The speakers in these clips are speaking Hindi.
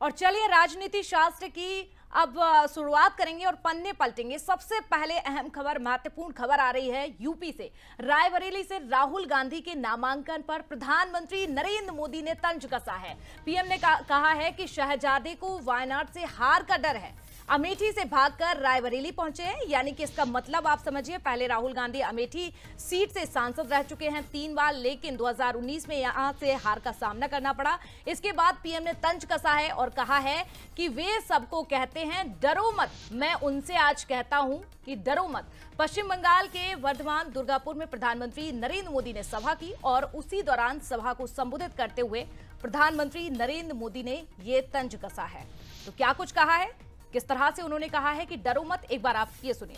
और चलिए राजनीति शास्त्र की अब शुरुआत करेंगे और पन्ने पलटेंगे। सबसे पहले अहम खबर, महत्वपूर्ण खबर आ रही है यूपी से। रायबरेली से राहुल गांधी के नामांकन पर प्रधानमंत्री नरेंद्र मोदी ने तंज कसा है। पीएम ने कहा है कि शहजादे को वायनाड से हार का डर है। अमेठी से भागकर रायबरेली पहुंचे हैं, यानी कि इसका मतलब आप समझिए, पहले राहुल गांधी अमेठी सीट से सांसद रह चुके हैं 3 बार, लेकिन 2019 में यहां से हार का सामना करना पड़ा। इसके बाद पीएम ने तंज कसा है और कहा है कि वे सबको कहते हैं डरो मत, मैं उनसे आज कहता हूं कि डरो मत। पश्चिम बंगाल के वर्धमान दुर्गापुर में प्रधानमंत्री नरेंद्र मोदी ने सभा की और उसी दौरान सभा को संबोधित करते हुए प्रधानमंत्री नरेंद्र मोदी ने ये तंज कसा है। तो क्या कुछ कहा है, किस तरह से उन्होंने कहा है कि डरो मत, एक बार आप ये सुनिए।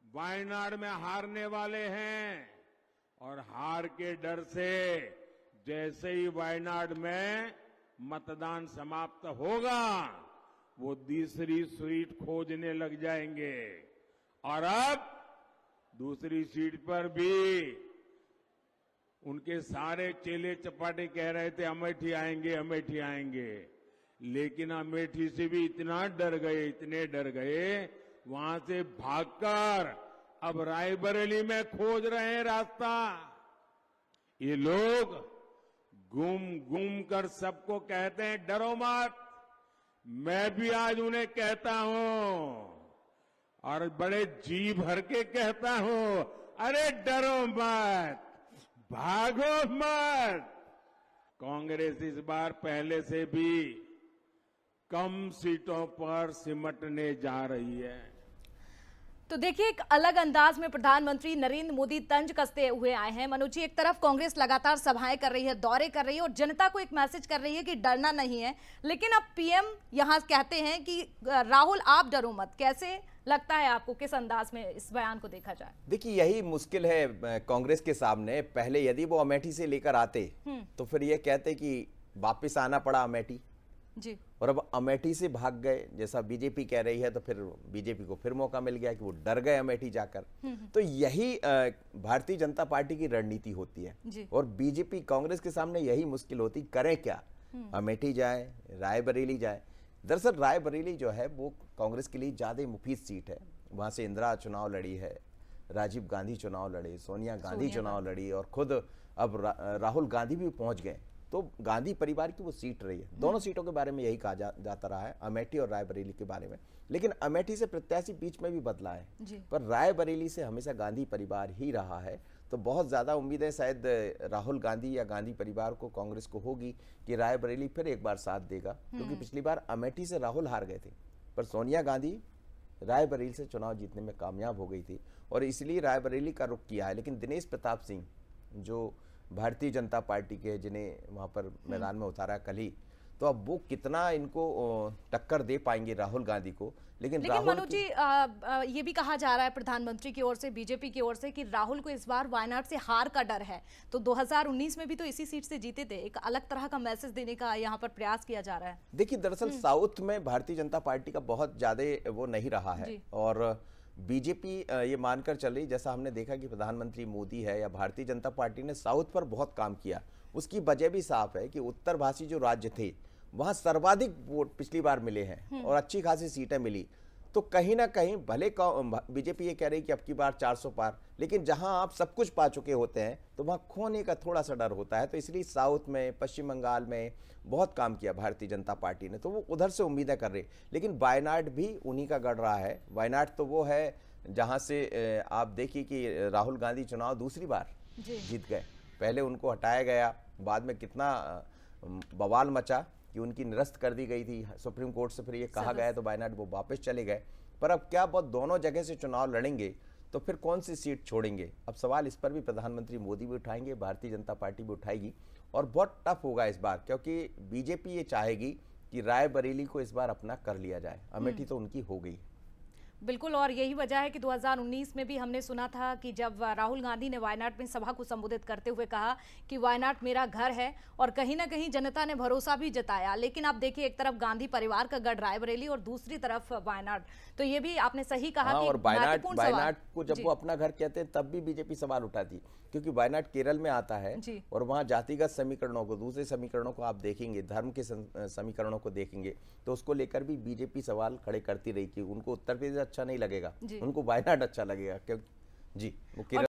वायनाड में हारने वाले हैं और हार के डर से जैसे ही वायनाड में मतदान समाप्त होगा वो दूसरी सीट खोजने लग जाएंगे। और अब दूसरी सीट पर भी उनके सारे चेले चपाटे कह रहे थे अमेठी आएंगे, अमेठी आएंगे, लेकिन अमेठी से भी इतना डर गए, इतने डर गए, वहां से भागकर अब रायबरेली में खोज रहे हैं रास्ता। ये लोग घूम घूम कर सबको कहते हैं डरो मत। मैं भी आज उन्हें कहता हूं और बड़े जी भर के कहता हूं, अरे डरो मत, भागो मत। कांग्रेस इस बार पहले से भी कम सीटों पर सिमटने जा रही है। तो देखिए, एक अलग अंदाज में प्रधानमंत्री नरेंद्र मोदी तंज कसते हुए आए हैं। मनोज जी, एक तरफ कांग्रेस लगातार सभाएं कर रही है, दौरे कर रही है और जनता को एक मैसेज कर रही है कि डरना नहीं है, लेकिन अब पीएम यहां कहते हैं कि राहुल आप डरो मत। कैसे लगता है आपको, किस अंदाज में इस बयान को देखा जाए? देखिए, यही मुश्किल है कांग्रेस के सामने। पहले यदि वो अमेठी से लेकर आते तो फिर ये कहते कि वापिस आना पड़ा अमेठी जी, और अब अमेठी से भाग गए जैसा बीजेपी कह रही है, तो फिर बीजेपी को फिर मौका मिल गया कि वो डर गए अमेठी जाकर। तो यही भारतीय जनता पार्टी की रणनीति होती है और बीजेपी कांग्रेस के सामने यही मुश्किल होती, करें क्या, अमेठी जाए, रायबरेली जाए। दरअसल रायबरेली जो है वो कांग्रेस के लिए ज्यादा मुफीद सीट है। वहां से इंदिरा चुनाव लड़ी है, राजीव गांधी चुनाव लड़े, सोनिया गांधी चुनाव लड़ी और खुद अब राहुल गांधी भी पहुंच गए। तो गांधी परिवार की वो सीट रही है। दोनों सीटों के बारे में यही कहा जाता रहा है, अमेठी और रायबरेली के बारे में। लेकिन अमेठी से प्रत्याशी बीच में भी बदला है, पर रायबरेली से हमेशा गांधी परिवार ही रहा है। तो बहुत ज्यादा उम्मीदें शायद राहुल गांधी या गांधी परिवार को, कांग्रेस को होगी कि रायबरेली फिर एक बार साथ देगा, क्योंकि पिछली बार अमेठी से राहुल हार गए थे, पर सोनिया गांधी रायबरेली से चुनाव जीतने में कामयाब हो गई थी और इसलिए रायबरेली का रुख किया है। लेकिन दिनेश प्रताप सिंह जो भारतीय जनता पार्टी के, जिन्हें वहां पर मैदान में उतारा कल ही, तो अब वो कितना इनको टक्कर दे पाएंगे राहुल गांधी को। लेकिन मनोज जी, ये भी कहा जा रहा है प्रधानमंत्री की ओर से, बीजेपी की ओर से, कि राहुल को इस बार वायनाड से हार का डर है। तो 2019 में भी तो इसी सीट से जीते थे। एक अलग तरह का मैसेज देने का यहाँ पर प्रयास किया जा रहा है। देखिए, दरअसल साउथ में भारतीय जनता पार्टी का बहुत ज्यादा वो नहीं रहा है और बीजेपी ये मानकर चल रही, जैसा हमने देखा कि प्रधानमंत्री मोदी है या भारतीय जनता पार्टी ने साउथ पर बहुत काम किया। उसकी वजह भी साफ है कि उत्तर भाषी जो राज्य थे वहां सर्वाधिक वोट पिछली बार मिले हैं और अच्छी खासी सीटें मिली। तो कहीं ना कहीं भले बीजेपी ये कह रही कि अब की बार 400 पार, लेकिन जहां आप सब कुछ पा चुके होते हैं तो वहां खोने का थोड़ा सा डर होता है। तो इसलिए साउथ में, पश्चिम बंगाल में बहुत काम किया भारतीय जनता पार्टी ने, तो वो उधर से उम्मीदें कर रही। लेकिन वायनाड भी उन्हीं का गढ़ रहा है। वायनाड तो वो है जहां से आप देखिए कि राहुल गांधी चुनाव दूसरी बार जीत गए। पहले उनको हटाया गया, बाद में कितना बवाल मचा कि उनकी निरस्त कर दी गई थी सुप्रीम कोर्ट से, फिर ये कहा गया तो वायनाड वो वापस चले गए। पर अब क्या बहुत दोनों जगह से चुनाव लड़ेंगे तो फिर कौन सी सीट छोड़ेंगे? अब सवाल इस पर भी प्रधानमंत्री मोदी भी उठाएंगे, भारतीय जनता पार्टी भी उठाएगी और बहुत टफ होगा इस बार, क्योंकि बीजेपी ये चाहेगी कि रायबरेली को इस बार अपना कर लिया जाए। अमेठी तो उनकी हो गई। बिल्कुल, और यही वजह है कि 2019 में भी हमने सुना था कि जब राहुल गांधी ने वायनाड में सभा को संबोधित करते हुए कहा कि वायनाड मेरा घर है, और कहीं ना कहीं जनता ने भरोसा भी जताया। लेकिन आप देखिए, एक तरफ गांधी परिवार का गढ़ रायबरेली और दूसरी तरफ वायनाड, तो ये भी आपने सही कहा कि और महत्वपूर्ण सवाल। वायनाड को जब वो अपना घर कहते हैं तब भी बीजेपी सवाल उठाती, क्योंकि वायनाड केरल में आता है और वहां जातिगत समीकरणों को, दूसरे समीकरणों को आप देखेंगे, धर्म के समीकरणों को देखेंगे, तो उसको लेकर भी बीजेपी सवाल खड़े करती रही कि उनको उत्तर प्रदेश अच्छा नहीं लगेगा, उनको वायनाड अच्छा लगेगा। क्यों जी, वो केरल